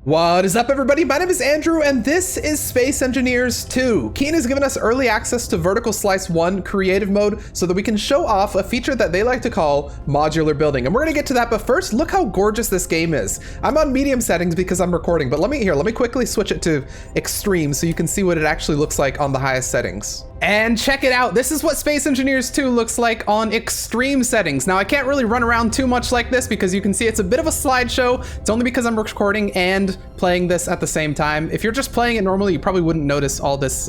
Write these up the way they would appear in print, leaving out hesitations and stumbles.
What is up, everybody? My name is Andrew, and this is Space Engineers 2. Keen has given us early access to Vertical Slice 1 creative mode so that we can show off a feature that they like to call modular building. And we're gonna get to that, but first, look how gorgeous this game is. I'm on medium settings because I'm recording, but let me quickly switch it to extreme so you can see what it actually looks like on the highest settings. And check it out. This is what Space Engineers 2 looks like on extreme settings. Now, I can't really run around too much like this because you can see it's a bit of a slideshow. It's only because I'm recording and playing this at the same time. If you're just playing it normally, you probably wouldn't notice all this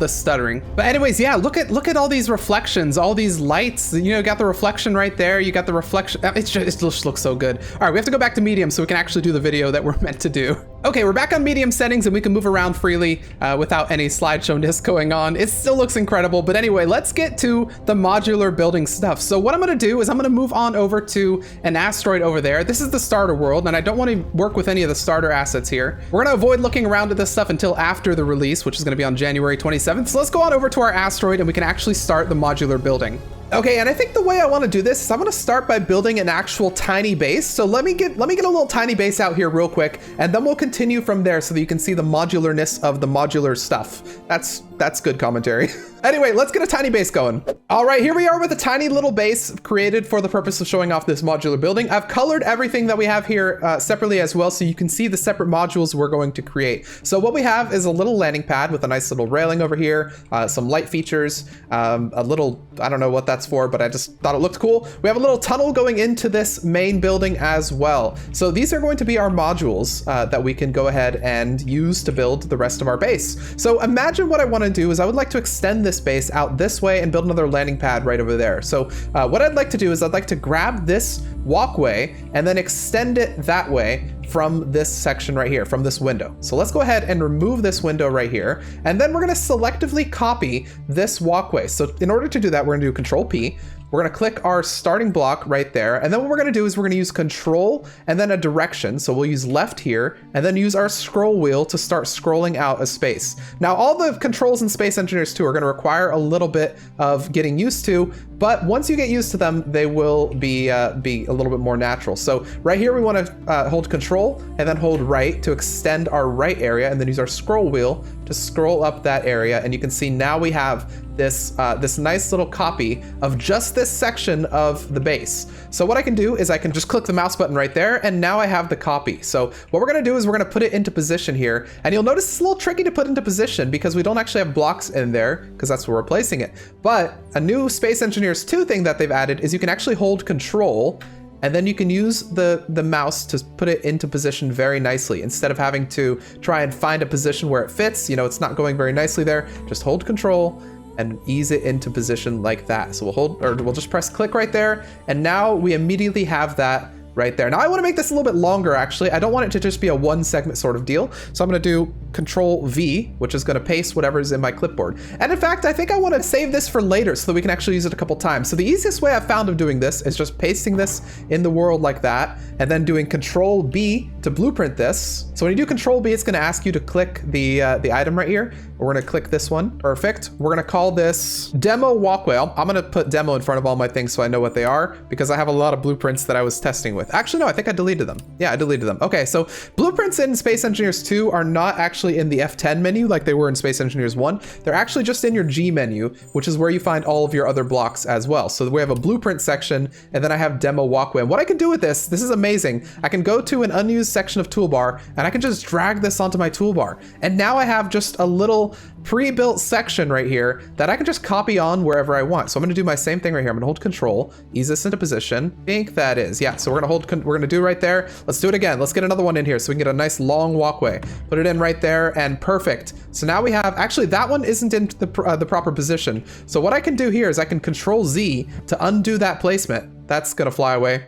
stuttering. But anyways, yeah, look at all these reflections, all these lights. You know, you got the reflection right there. You got the reflection. It just looks so good. All right, we have to go back to medium so we can actually do the video that we're meant to do. Okay, we're back on medium settings and we can move around freely without any slideshow-ness going on. It still looks incredible, but anyway, let's get to the modular building stuff. So what I'm gonna do is I'm gonna move on over to an asteroid over there. This is the starter world, and I don't want to work with any of the starter assets here. We're gonna avoid looking around at this stuff until after the release, which is gonna be on January 27th. So let's go on over to our asteroid and we can actually start the modular building. Okay, and I think the way I want to do this is I'm going to start by building an actual tiny base. So let me get a little tiny base out here real quick, and then we'll continue from there so that you can see the modularness of the modular stuff. That's good commentary. Anyway, let's get a tiny base going. All right, here we are with a tiny little base created for the purpose of showing off this modular building. I've colored everything that we have here separately as well, so you can see the separate modules we're going to create. So what we have is a little landing pad with a nice little railing over here, some light features, a little, I don't know what that's for, but I just thought it looked cool. We have a little tunnel going into this main building as well. So these are going to be our modules that we can go ahead and use to build the rest of our base. So imagine what I want to do is I would like to extend this base out this way and build another landing pad right over there. So what I'd like to do is I'd like to grab this walkway and then extend it that way from this section right here, from this window. So let's go ahead and remove this window right here. And then we're gonna selectively copy this walkway. So in order to do that, we're gonna do Control P. We're gonna click our starting block right there. And then what we're gonna do is we're gonna use Control and then a direction. So we'll use left here and then use our scroll wheel to start scrolling out a space. Now, all the controls in Space Engineers 2 are gonna require a little bit of getting used to, but once you get used to them, they will be a little bit more natural. So right here, we wanna hold Control and then hold right to extend our right area and then use our scroll wheel to scroll up that area. And you can see now we have this nice little copy of just this section of the base. So what I can do is I can just click the mouse button right there, and now I have the copy. So what we're gonna do is we're gonna put it into position here, and you'll notice it's a little tricky to put into position because we don't actually have blocks in there because that's where we're placing it. But a new Space Engineers 2 thing that they've added is you can actually hold Control and then you can use the mouse to put it into position very nicely. Instead of having to try and find a position where it fits, you know, it's not going very nicely there, just hold Control and ease it into position like that. So we'll just press click right there. And now we immediately have that right there. Now I want to make this a little bit longer, actually. I don't want it to just be a one segment sort of deal. So I'm going to do Control V, which is going to paste whatever's in my clipboard. And in fact, I think I want to save this for later so that we can actually use it a couple times. So the easiest way I've found of doing this is just pasting this in the world like that, and then doing Control B to blueprint this. So when you do Control B, it's going to ask you to click the item right here. We're going to click this one. Perfect. We're going to call this Demo Walkway. I'm going to put demo in front of all my things so I know what they are, because I have a lot of blueprints that I was testing with. Actually, no, I think I deleted them. Yeah, I deleted them. Okay, so blueprints in Space Engineers 2 are not actually in the F10 menu like they were in Space Engineers 1. They're actually just in your G menu, which is where you find all of your other blocks as well. So we have a blueprint section, and then I have Demo Walkway. And what I can do with this is amazing. I can go to an unused section of toolbar, and I can just drag this onto my toolbar. And now I have just a little pre-built section right here that I can just copy on wherever I want. So I'm gonna do my same thing right here. I'm gonna hold Control, ease this into position. I think that is, yeah. So we're gonna do right there. Let's do it again. Let's get another one in here so we can get a nice long walkway. Put it in right there, and perfect. So now we have, actually that one isn't in the proper position. So what I can do here is I can Control Z to undo that placement. That's gonna fly away.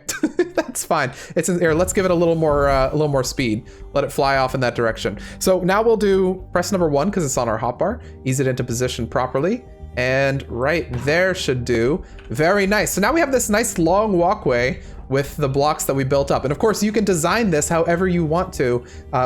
That's fine. It's in here. Let's give it a little more speed. Let it fly off in that direction. So now we'll do press number 1 because it's on our hotbar. Ease it into position properly. And right there should do. Very nice. So now we have this nice long walkway with the blocks that we built up. And of course, you can design this however you want to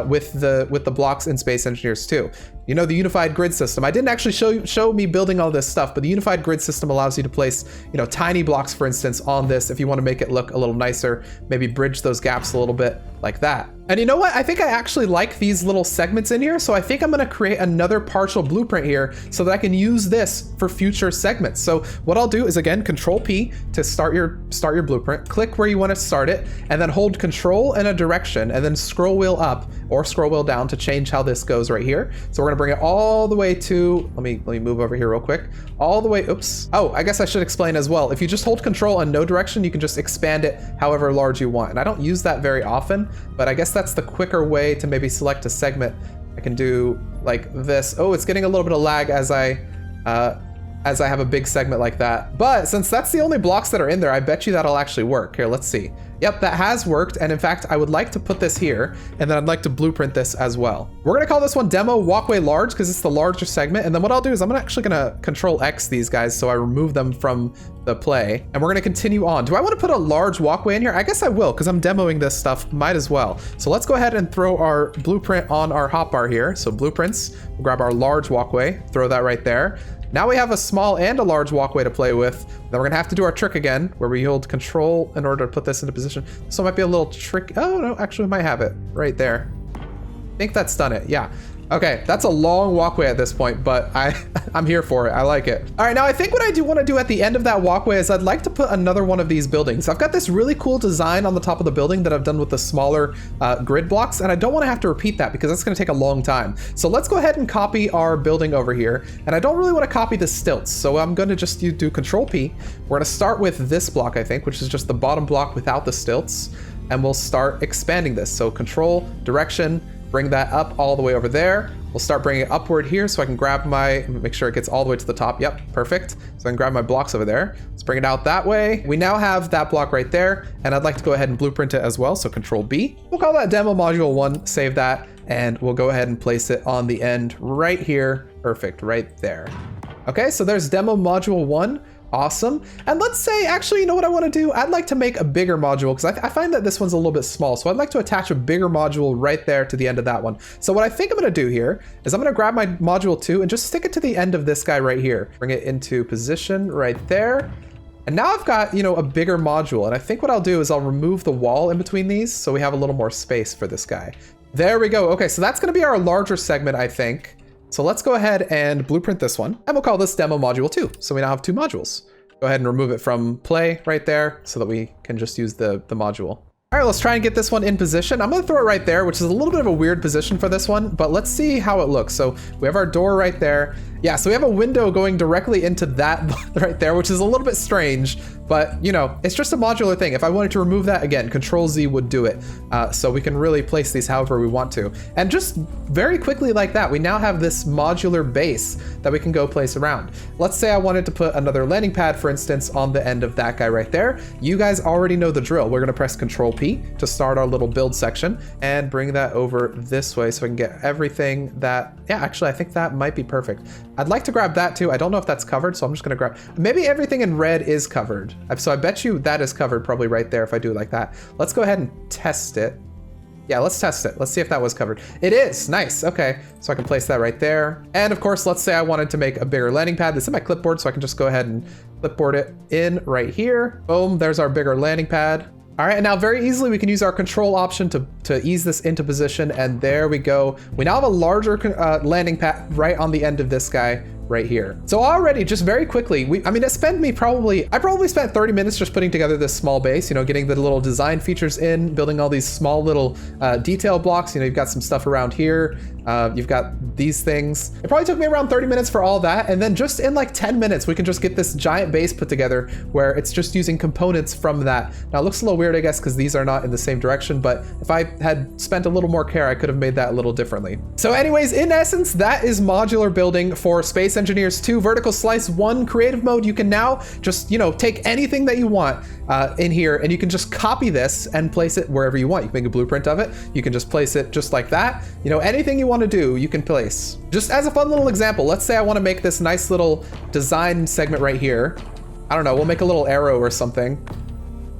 with the blocks in Space Engineers 2. You know, the unified grid system. I didn't actually show me building all this stuff, but the unified grid system allows you to place, you know, tiny blocks, for instance, on this if you want to make it look a little nicer, maybe bridge those gaps a little bit like that. And you know what? I think I actually like these little segments in here. So I think I'm going to create another partial blueprint here so that I can use this for future segments. So what I'll do is, again, Control P to start your blueprint, click where you want to start it, and then hold Control and a direction, and then scroll wheel up or scroll wheel down to change how this goes right here. So we're going to bring it all the way to, let me move over here real quick, all the way, oops. Oh, I guess I should explain as well. If you just hold Control and no direction, you can just expand it however large you want. And I don't use that very often, but I guess that's the quicker way to maybe select a segment. I can do like this. Oh, it's getting a little bit of lag as I have a big segment like that. But since that's the only blocks that are in there, I bet you that'll actually work. Here, let's see. Yep, that has worked. And in fact, I would like to put this here, and then I'd like to blueprint this as well. We're gonna call this one Demo Walkway Large because it's the larger segment. And then what I'll do is I'm actually gonna Control X these guys so I remove them from the play. And we're gonna continue on. Do I wanna put a large walkway in here? I guess I will, because I'm demoing this stuff, might as well. So let's go ahead and throw our blueprint on our hotbar here. So blueprints, we'll grab our large walkway, throw that right there. Now we have a small and a large walkway to play with. Then we're gonna have to do our trick again, where we hold Control in order to put this into position. So it might be a little trick. Oh no, actually we might have it right there. I think that's done it, yeah. Okay, that's a long walkway at this point, but I'm here for it. I like it. All right, now I think what I do want to do at the end of that walkway is I'd like to put another one of these buildings. I've got this really cool design on the top of the building that I've done with the smaller grid blocks, and I don't want to have to repeat that because that's going to take a long time. So let's go ahead and copy our building over here, and I don't really want to copy the stilts, so I'm going to just do Control P. We're going to start with this block, I think, which is just the bottom block without the stilts, and we'll start expanding this. So Control, direction, bring that up all the way over there. We'll start bringing it upward here so I can grab make sure it gets all the way to the top. Yep, perfect. So I can grab my blocks over there. Let's bring it out that way. We now have that block right there, and I'd like to go ahead and blueprint it as well. So Control B. We'll call that Demo Module 1, save that, and we'll go ahead and place it on the end right here. Perfect, right there. Okay, so there's Demo Module 1. Awesome. And let's say, actually, you know what I want to do? I'd like to make a bigger module because I find that this one's a little bit small. So I'd like to attach a bigger module right there to the end of that one. So what I think I'm going to do here is I'm going to grab my module 2 and just stick it to the end of this guy right here. Bring it into position right there. And now I've got, you know, a bigger module. And I think what I'll do is I'll remove the wall in between these so we have a little more space for this guy. There we go. Okay, so that's going to be our larger segment, I think. So let's go ahead and blueprint this one, and we'll call this Demo Module 2. So we now have 2 modules. Go ahead and remove it from play right there so that we can just use the module. All right, let's try and get this one in position. I'm gonna throw it right there, which is a little bit of a weird position for this one, but let's see how it looks. So we have our door right there. Yeah, so we have a window going directly into that right there, which is a little bit strange, but you know, it's just a modular thing. If I wanted to remove that, again, Control Z would do it. So we can really place these however we want to. And just very quickly like that, we now have this modular base that we can go place around. Let's say I wanted to put another landing pad, for instance, on the end of that guy right there. You guys already know the drill. We're gonna press Control P to start our little build section and bring that over this way so we can get everything that, yeah, actually, I think that might be perfect. I'd like to grab that too. I don't know if that's covered, so I'm just gonna grab, maybe everything in red is covered. So I bet you that is covered probably right there if I do it like that. Let's go ahead and test it. Yeah, let's test it. Let's see if that was covered. It is, nice, okay. So I can place that right there. And of course, let's say I wanted to make a bigger landing pad. This is my clipboard, so I can just go ahead and clipboard it in right here. Boom, there's our bigger landing pad. All right, and now very easily we can use our control option to ease this into position, and there we go. We now have a larger landing pad right on the end of this guy right here. So already, just very quickly, I mean, it spent me I probably spent 30 minutes just putting together this small base, you know, getting the little design features in, building all these small little detail blocks. You know, you've got some stuff around here. You've got these things. It probably took me around 30 minutes for all that. And then just in like 10 minutes, we can just get this giant base put together where it's just using components from that. Now it looks a little weird, I guess, because these are not in the same direction, but if I had spent a little more care, I could have made that a little differently. So anyways, in essence, that is modular building for Space Engineers 2 Vertical Slice 1 creative mode. You can now just, you know, take anything that you want in here and you can just copy this and place it wherever you want. You can make a blueprint of it. You can just place it just like that. You know, anything you want to do, you can place. Just as a fun little example, let's say I want to make this nice little design segment right here. I don't know, we'll make a little arrow or something.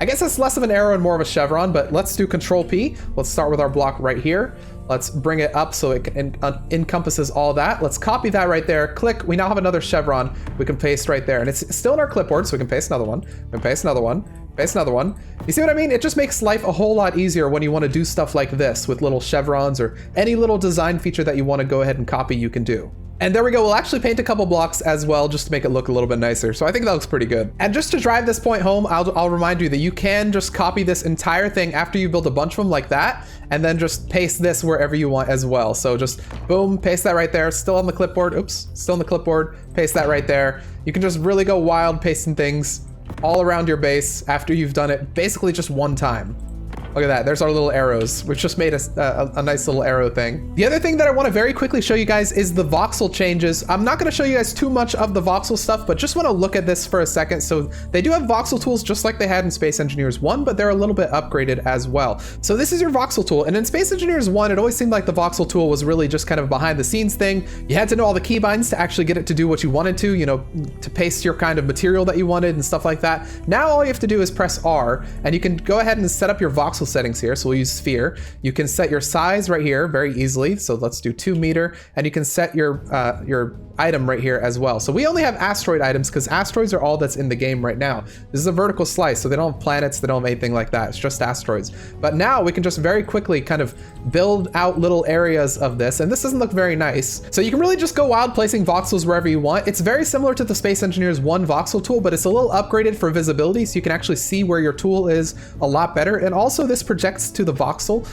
I guess it's less of an arrow and more of a chevron, but let's do Control P. Let's start with our block right here. Let's bring it up so it encompasses all that. Let's copy that right there. Click. We now have another chevron we can paste right there. And it's still in our clipboard, so we can paste another one. We can paste another one. paste another one. You see what I mean? It just makes life a whole lot easier when you want to do stuff like this with little chevrons or any little design feature that you want to go ahead and copy, you can do. And there we go. We'll actually paint a couple blocks as well, just to make it look a little bit nicer. So I think that looks pretty good. And just to drive this point home, I'll remind you that you can just copy this entire thing after you build a bunch of them like that, and then just paste this wherever you want as well. So just boom, paste that right there. Still on the clipboard. Oops, still on the clipboard. Paste that right there. You can just really go wild pasting things all around your base after you've done it basically just one time. Look at that, there's our little arrows, which just made a nice little arrow thing. The other thing that I want to very quickly show you guys is the voxel changes. I'm not going to show you guys too much of the voxel stuff, but just want to look at this for a second. So they do have voxel tools just like they had in Space Engineers 1, but they're a little bit upgraded as well. So this is your voxel tool, and in Space Engineers 1, it always seemed like the voxel tool was really just kind of a behind the scenes thing. You had to know all the keybinds to actually get it to do what you wanted to, you know, to paste your kind of material that you wanted and stuff like that. Now all you have to do is press R, and you can go ahead and set up your voxel settings here. So we'll use sphere. You can set your size right here very easily. So let's do 2 meter, and you can set your item right here as well. So we only have asteroid items because asteroids are all that's in the game right now. This is a vertical slice, so they don't have planets, they don't have anything like that. It's just asteroids. But now we can just very quickly kind of build out little areas of this, and this doesn't look very nice. So you can really just go wild placing voxels wherever you want. It's very similar to the Space Engineers 1 voxel tool, but it's a little upgraded for visibility, so you can actually see where your tool is a lot better. And also this projects to the voxel,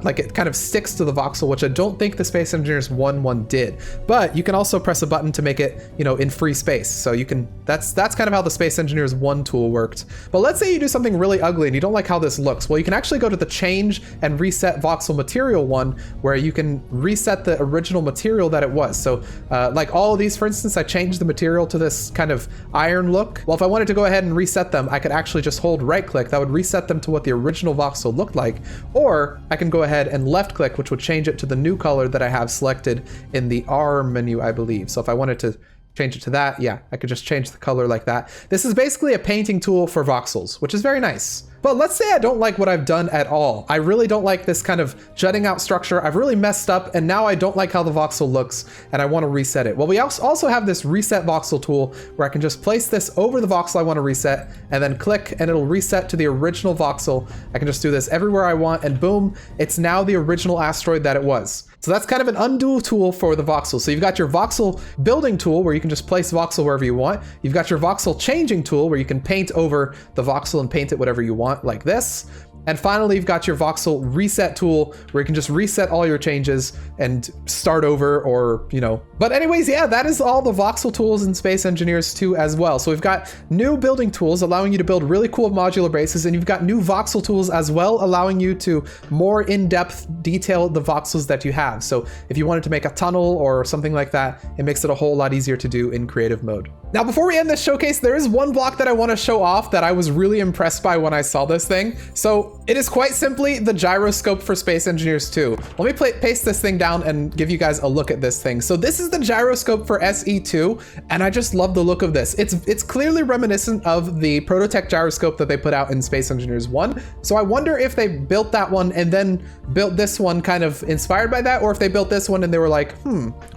like it kind of sticks to the voxel, which I don't think the Space Engineers 1 did. But you can also press a button to make it, you know, in free space. So you can, that's kind of how the Space Engineers 1 tool worked. But let's say you do something really ugly and you don't like how this looks. Well, you can actually go to the change and reset voxel material one, where you can reset the original material that it was. So like all of these, for instance, I changed the material to this kind of iron look. Well, if I wanted to go ahead and reset them, I could actually just hold right click. That would reset them to what the original voxel looked like. Or I can go ahead and left click, which would change it to the new color that I have selected in the R menu, I believe. So if I wanted to change it to that, yeah, I could just change the color like that. This is basically a painting tool for voxels, which is very nice. But let's say I don't like what I've done at all. I really don't like this kind of jutting out structure. I've really messed up, and now I don't like how the voxel looks, and I want to reset it. Well, we also have this reset voxel tool where I can just place this over the voxel I want to reset, and then click, and it'll reset to the original voxel. I can just do this everywhere I want, and boom, it's now the original asteroid that it was. So that's kind of an undo tool for the voxel. So you've got your voxel building tool where you can just place voxel wherever you want. You've got your voxel changing tool where you can paint over the voxel and paint it whatever you want, like this. And finally, you've got your voxel reset tool where you can just reset all your changes and start over, or, you know. But anyways, yeah, that is all the voxel tools in Space Engineers 2 as well. So we've got new building tools allowing you to build really cool modular bases, and you've got new voxel tools as well, allowing you to more in-depth detail the voxels that you have. So if you wanted to make a tunnel or something like that, it makes it a whole lot easier to do in creative mode. Now, before we end this showcase, there is one block that I want to show off that I was really impressed by when I saw this thing. So it is quite simply the gyroscope for Space Engineers 2. Let me paste this thing down and give you guys a look at this thing. So this is the gyroscope for SE2, and I just love the look of this. It's clearly reminiscent of the Prototech gyroscope that they put out in Space Engineers 1. So I wonder if they built that one and then built this one kind of inspired by that, or if they built this one and they were like,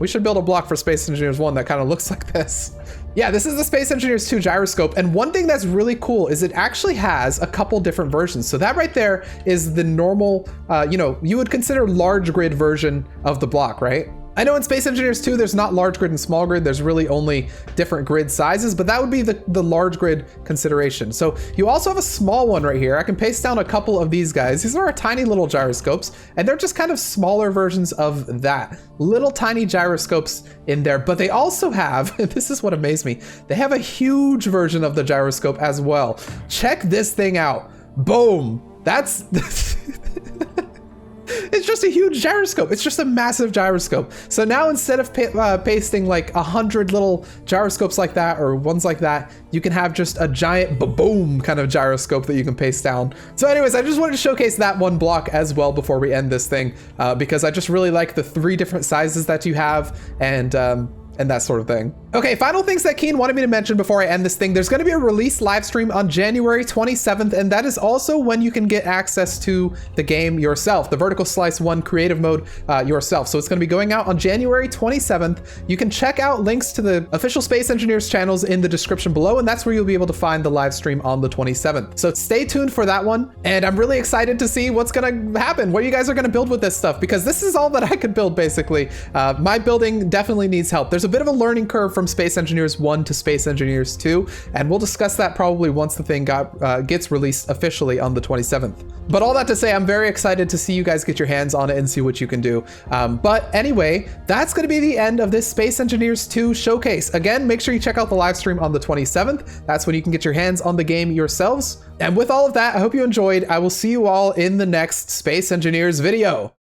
we should build a block for Space Engineers 1 that kind of looks like this. Yeah, this is the Space Engineers 2 gyroscope, and one thing that's really cool is it actually has a couple different versions. So that right there is the normal, you would consider large grid version of the block, right? I know in Space Engineers 2, there's not large grid and small grid. There's really only different grid sizes, but that would be the large grid consideration. So you also have a small one right here. I can paste down a couple of these guys. These are our tiny little gyroscopes, and they're just kind of smaller versions of that. Little tiny gyroscopes in there, but they also have, this is what amazed me, they have a huge version of the gyroscope as well. Check this thing out. Boom. That's... It's just a huge gyroscope. It's just a massive gyroscope. So now instead of pasting like 100 little gyroscopes like that or ones like that, you can have just a giant boom kind of gyroscope that you can paste down. So anyways, I just wanted to showcase that one block as well before we end this thing, because I just really like the 3 different sizes that you have, and and that sort of thing. Okay, final things that Keen wanted me to mention before I end this thing. There's going to be a release live stream on January 27th, and that is also when you can get access to the game yourself, the Vertical Slice 1 creative mode yourself. So it's going to be going out on January 27th. You can check out links to the official Space Engineers channels in the description below, and that's where you'll be able to find the live stream on the 27th. So stay tuned for that one, and I'm really excited to see what's going to happen, what you guys are going to build with this stuff, because this is all that I could build, basically. My building definitely needs help. There's a bit of a learning curve from Space Engineers 1 to Space Engineers 2, and we'll discuss that probably once the thing gets released officially on the 27th. But all that to say, I'm very excited to see you guys get your hands on it and see what you can do. But anyway, that's going to be the end of this Space Engineers 2 showcase. Again, make sure you check out the live stream on the 27th. That's when you can get your hands on the game yourselves. And with all of that, I hope you enjoyed. I will see you all in the next Space Engineers video.